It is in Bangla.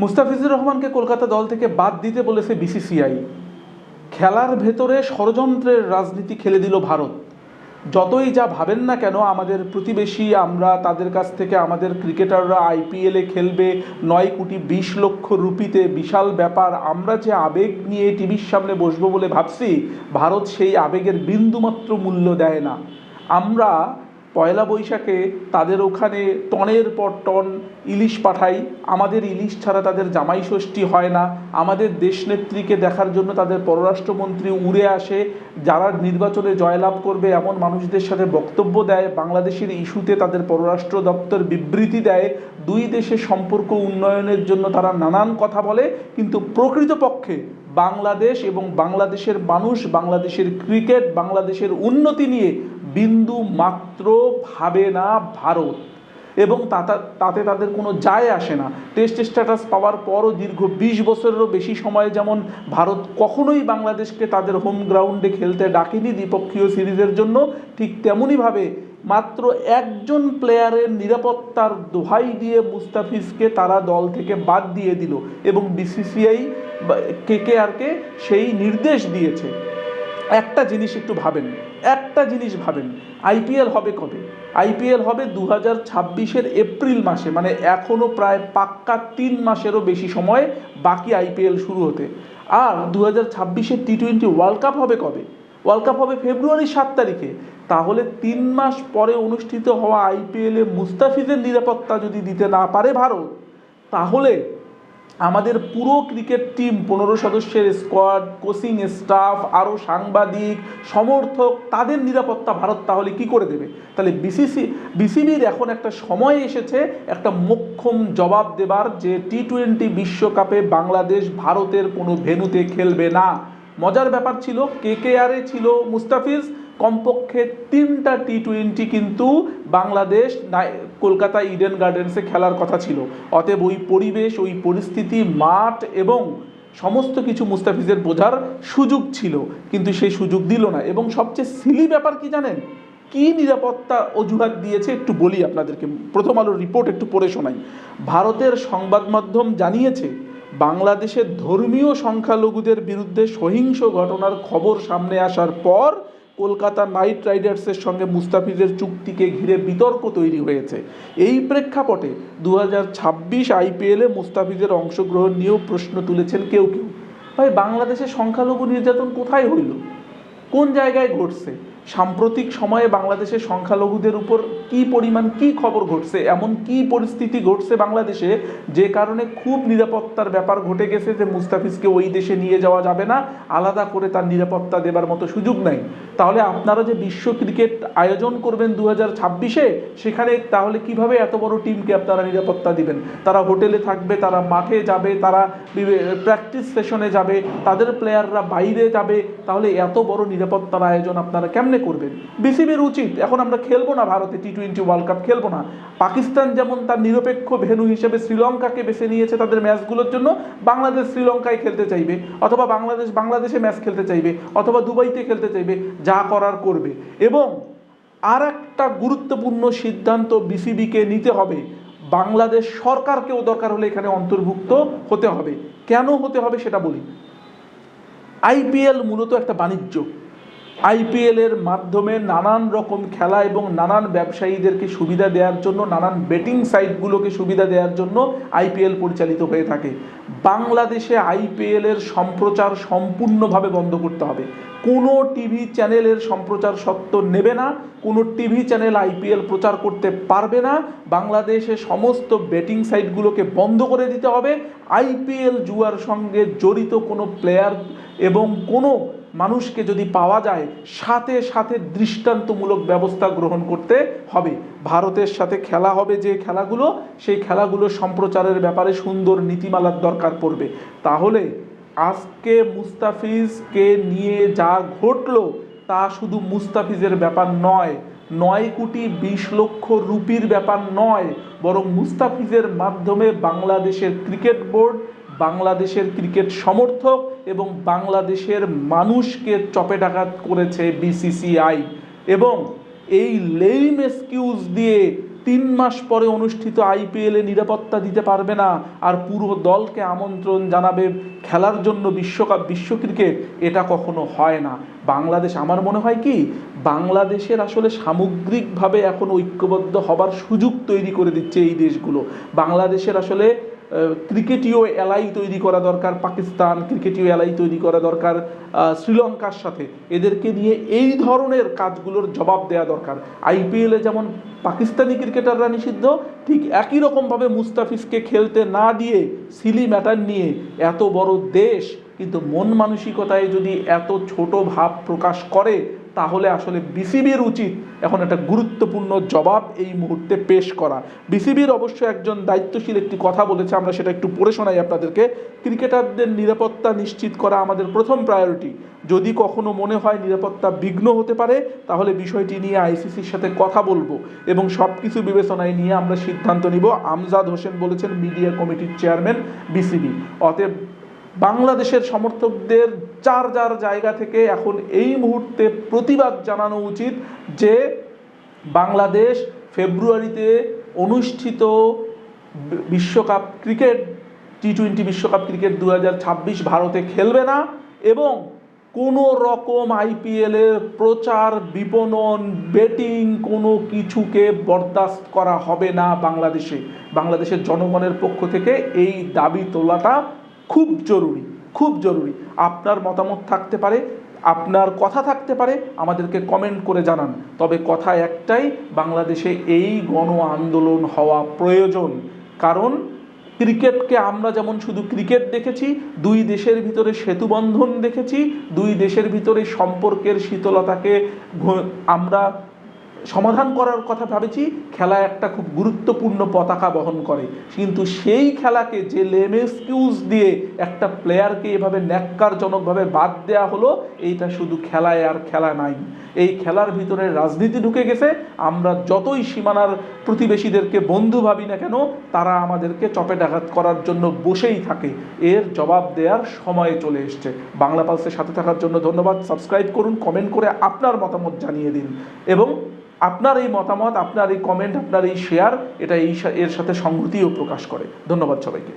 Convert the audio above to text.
মুস্তাফিজুর রহমানকে কলকাতা দল থেকে বাদ দিতে বলেছে বিসিসিআই। খেলার ভেতরে ষড়যন্ত্রের রাজনীতি খেলে দিল ভারত। যতই যা ভাবেন না কেন আমাদের প্রতিবেশী, আমরা তাদের কাছ থেকে আমাদের ক্রিকেটাররা আইপিএলে খেলবে 9,20,00,000 রুপিতে, বিশাল ব্যাপার, আমরা যে আবেগ নিয়ে টিভির সামনে বসবো বলে ভাবছি, ভারত সেই আবেগের বিন্দুমাত্র মূল্য দেয় না। আমরা পয়লা বৈশাখে তাদের ওখানে টনের পর টন ইলিশ পাঠাই, আমাদের ইলিশ ছাড়া তাদের জামাই ষষ্ঠী হয় না। আমাদের দেশনেত্রীকে দেখার জন্য তাদের পররাষ্ট্রমন্ত্রী উড়ে আসে, যারা নির্বাচনে জয়লাভ করবে এমন মানুষদের সাথে বক্তব্য দেয়, বাংলাদেশের ইস্যুতে তাদের পররাষ্ট্র দপ্তর বিবৃতি দেয়, দুই দেশের সম্পর্ক উন্নয়নের জন্য তারা নানান কথা বলে, কিন্তু প্রকৃতপক্ষে বাংলাদেশ এবং বাংলাদেশের মানুষ, বাংলাদেশের ক্রিকেট, বাংলাদেশের উন্নতি নিয়ে বিন্দু মাত্র ভাবে না ভারত, এবং তাতে তাদের কোনো যায় আসে না। টেস্ট স্ট্যাটাস পাওয়ার পরও দীর্ঘ 20 বছরেরও বেশি সময় যেমন ভারত কখনোই বাংলাদেশকে তাদের হোম গ্রাউন্ডে খেলতে ডাকেনি দ্বিপক্ষীয় সিরিজের জন্য, ঠিক তেমনইভাবে মাত্র একজন প্লেয়ারের নিরাপত্তার দোহাই দিয়ে মুস্তাফিজকে তারা দল থেকে বাদ দিয়ে দিল, এবং বিসিসিআই কেকেআরকে সেই নির্দেশ দিয়েছে। একটা জিনিস একটু ভাবেন, একটা জিনিস ভাবেন, আইপিএল হবে কবে? আইপিএল হবে 2026-এর এপ্রিল মাসে, মানে এখনও প্রায় পাক্কা 3 মাসেরও বেশি সময় বাকি আইপিএল শুরু হতে। আর 2026-এর টি-20 ওয়ার্ল্ড কাপ হবে কবে? ওয়ার্ল্ড কাপ হবে ফেব্রুয়ারি 7 তারিখে। তাহলে 3 মাস পরে অনুষ্ঠিত হওয়া আইপিএলে মুস্তাফিজের নিরাপত্তা যদি দিতে না পারে ভারত, তাহলে আমাদের পুরো ক্রিকেট টিম, 15 সদস্যের স্কোয়াড, কোচিং স্টাফ, আরও সাংবাদিক, সমর্থক, তাদের নিরাপত্তা ভারত তাহলে কি করে দেবে? তাহলে বিসিবির এখন একটা সময় এসেছে একটা মোক্ষম জবাব দেবার, যে টি-20 বিশ্বকাপে বাংলাদেশ ভারতের কোনো ভেন্যুতে খেলবে না। মজার ব্যাপার ছিল, কেকেআরে ছিল মুস্তাফিজ, কমপক্ষে 3টা টি-20 কিন্তু বাংলাদেশ কলকাতা ইডেন গার্ডেন্সে খেলার কথা ছিল। অতএব ওই পরিবেশ, ওই পরিস্থিতি, মাঠ এবং সমস্ত কিছু মুস্তাফিজের বোঝার সুযোগ ছিল, কিন্তু সেই সুযোগ দিল না। এবং সবচেয়ে সিলি ব্যাপার কি জানেন? কি নিরাপত্তা অজুহাত দিয়েছে একটু বলি আপনাদেরকে, প্রথম আলোর রিপোর্ট একটু পড়ে শোনাই। ভারতের সংবাদ মাধ্যম জানিয়েছে, বাংলাদেশের ধর্মীয় সংখ্যালঘুদের বিরুদ্ধে সহিংস ঘটনার খবর সামনে আসার পর কলকাতা নাইট রাইডার্সের সঙ্গে মুস্তাফিজের চুক্তিকে ঘিরে বিতর্ক তৈরি হয়েছে। এই প্রেক্ষাপটে 2026 আইপিএলে মুস্তাফিজের অংশগ্রহণ নিয়েও প্রশ্ন তুলেছেন কেউ কেউ। ভাই, বাংলাদেশের সংখ্যালঘু নির্যাতন কোথায় হইল? কোন জায়গায় ঘটছে? সাম্প্রতিক সময়ে বাংলাদেশের সংখ্যালঘুদের উপর কি পরিমাণ কি খবর ঘটছে, এমন কি পরিস্থিতি ঘটছে বাংলাদেশে, যে কারণে খুব নিরাপত্তার ব্যাপার ঘটে গেছে যে মুস্তাফিজকে ওই দেশে নিয়ে যাওয়া যাবে না, আলাদা করে তার নিরাপত্তা দেবার মতো সুযোগ নাই। তাহলে আপনারা যে বিশ্ব ক্রিকেট আয়োজন করবেন 2026-এ, সেখানে তাহলে কিভাবে এত বড় টিমকে আপনারা নিরাপত্তা দিবেন? তারা হোটেলে থাকবে, তারা মাঠে যাবে, তারা প্র্যাকটিস সেশনে যাবে, তাদের প্লেয়াররা বাইরে যাবে, তাহলে এত বড় নিরাপত্তার আয়োজন আপনারা কেমনে করবেন? বিসিবির উচিত, এখন আমরা খেলবো না ভারতে টি-20 ওয়ার্ল্ড কাপ খেলবো না। পাকিস্তান যেমন তার নিরপেক্ষ ভেন্যু হিসেবে শ্রীলঙ্কাকে বেছে নিয়েছে তাদের ম্যাচগুলোর জন্য, বাংলাদেশ শ্রীলঙ্কায় খেলতে চাইবে, অথবা বাংলাদেশে ম্যাচ খেলতে চাইবে, অথবা দুবাইতে খেলতে চাইবে, যা করার করবে। এবং আর একটা গুরুত্বপূর্ণ সিদ্ধান্ত বিসিবিকে নিতে হবে, বাংলাদেশ সরকারকেও দরকার হলে এখানে অন্তর্ভুক্ত হতে হবে। কেন হতে হবে সেটা বলি। আইপিএল মূলত একটা বাণিজ্য। আইপিএলের মাধ্যমে নানান রকম খেলা এবং নানান ব্যবসায়ীদেরকে সুবিধা দেওয়ার জন্য, নানান বেটিং সাইটগুলোকে সুবিধা দেওয়ার জন্য আইপিএল পরিচালিত হয়ে থাকে। বাংলাদেশে আইপিএলের সম্প্রচার সম্পূর্ণভাবে বন্ধ করতে হবে। কোনো টিভি চ্যানেলের সম্প্রচার সত্ত্ব নেবে না, কোনো টিভি চ্যানেল আইপিএল প্রচার করতে পারবে না। বাংলাদেশে সমস্ত বেটিং সাইটগুলোকে বন্ধ করে দিতে হবে। আইপিএল জুয়ার সঙ্গে জড়িত কোনো প্লেয়ার এবং কোনো মানুষকে যদি পাওয়া যায়, সাথে সাথে দৃষ্টান্তমূলক ব্যবস্থা গ্রহণ করতে হবে। ভারতের সাথে খেলা হবে যে খেলাগুলো, সেই খেলাগুলো সম্প্রচারের ব্যাপারে সুন্দর নীতিমালার দরকার পড়বে। তাহলে আজকে মুস্তাফিজকে নিয়ে যা ঘটলো, তা শুধু মুস্তাফিজের ব্যাপার নয়, 9,20,00,000 রুপির ব্যাপার নয়, বরং মুস্তাফিজের মাধ্যমে বাংলাদেশের ক্রিকেট বোর্ড, বাংলাদেশের ক্রিকেট সমর্থক এবং বাংলাদেশের মানুষকে চপেটাঘাত করেছে বিসিসিআই। এবং এই লেম এক্সকিউজ দিয়ে 3 মাস পরে অনুষ্ঠিত আইপিএলে নিরাপত্তা দিতে পারবে না আর পুরো দলকে আমন্ত্রণ জানাবে খেলার জন্য বিশ্ব ক্রিকেট, এটা কখনো হয় না। বাংলাদেশ, আমার মনে হয় কি, বাংলাদেশের আসলে সামগ্রিকভাবে এখন ঐক্যবদ্ধ হবার সুযোগ তৈরি করে দিচ্ছে এই দেশগুলো। বাংলাদেশের আসলে ক্রিকেটীয় এলাই তৈরি করা দরকার পাকিস্তান, ক্রিকেটীয় এলাই তৈরি করা দরকার শ্রীলঙ্কার সাথে। এদেরকে নিয়ে এই ধরনের কাজগুলোর জবাব দেওয়া দরকার। আইপিএলে যেমন পাকিস্তানি ক্রিকেটাররা নিষিদ্ধ, ঠিক একই রকমভাবে মুস্তাফিজকে খেলতে না দিয়ে সিলি ম্যাটার নিয়ে এত বড় দেশ কিন্তু মন মানসিকতায় যদি এত ছোট ভাব প্রকাশ করে, তাহলে আসলে বিসিবির উচিত এখন একটা গুরুত্বপূর্ণ জবাব এই মুহূর্তে পেশ করা। বিসিবির অবশ্য একজন দায়িত্বশীল একটি কথা বলেছে, আমরা সেটা একটু পড়ে শোনাই আপনাদেরকে। ক্রিকেটারদের নিরাপত্তা নিশ্চিত করা আমাদের প্রথম প্রায়োরিটি। যদি কখনো মনে হয় নিরাপত্তা বিঘ্ন হতে পারে, তাহলে বিষয়টি নিয়ে আইসিসির সাথে কথা বলবো এবং সব কিছু বিবেচনায় নিয়ে আমরা সিদ্ধান্ত নিব। আমজাদ হোসেন বলেছেন, মিডিয়া কমিটির চেয়ারম্যান বিসিবি। অতএব বাংলাদেশের সমর্থকদের যার যার জায়গা থেকে এখন এই মুহূর্তে প্রতিবাদ জানানো উচিত যে বাংলাদেশ ফেব্রুয়ারিতে অনুষ্ঠিত বিশ্বকাপ ক্রিকেট টি-20 বিশ্বকাপ ক্রিকেট 2026 ভারতে খেলবে না এবং কোনো রকম আইপিএলের প্রচার, বিপণন, বেটিং কোনো কিছুকে বরদাস্ত করা হবে না বাংলাদেশে। বাংলাদেশের জনগণের পক্ষ থেকে এই দাবি তোলাটা খুব জরুরি, খুব জরুরি। আপনার মতামত থাকতে পারে, আপনার কথা থাকতে পারে, আমাদেরকে কমেন্ট করে জানান। তবে কথা একটাই, বাংলাদেশে এই গণ আন্দোলন হওয়া প্রয়োজন। কারণ ক্রিকেটকে আমরা যেমন শুধু ক্রিকেট দেখেছি, দুই দেশের ভিতরে সেতুবন্ধন দেখেছি, দুই দেশের ভিতরে সম্পর্কের শীতলতাকে আমরা সমাধান করার কথা ভাবেছি, খেলা একটা খুব গুরুত্বপূর্ণ পতাকা বহন করে। কিন্তু সেই খেলাকে যে লেম এক্সকিউজ দিয়ে একটা প্লেয়ারকে এভাবে ন্যাক্কারজনকভাবে বাদ দেওয়া হলো, এইটা শুধু খেলায় আর খেলা নাই, এই খেলার ভিতরে রাজনীতি ঢুকে গেছে। আমরা যতই সীমানার প্রতিবেশীদেরকে বন্ধু ভাবি না কেন, তারা আমাদেরকে চপেটাঘাত করার জন্য বসেই থাকে। এর জবাব দেওয়ার সময় চলে এসছে। বাংলা পালসের সাথে থাকার জন্য ধন্যবাদ। সাবস্ক্রাইব করুন, কমেন্ট করে আপনার মতামত জানিয়ে দিন এবং আপনার এই মতামত, আপনার এই কমেন্ট, আপনার এই শেয়ার, এটা এর সাথে সংহতিও প্রকাশ করে। ধন্যবাদ সবাইকে।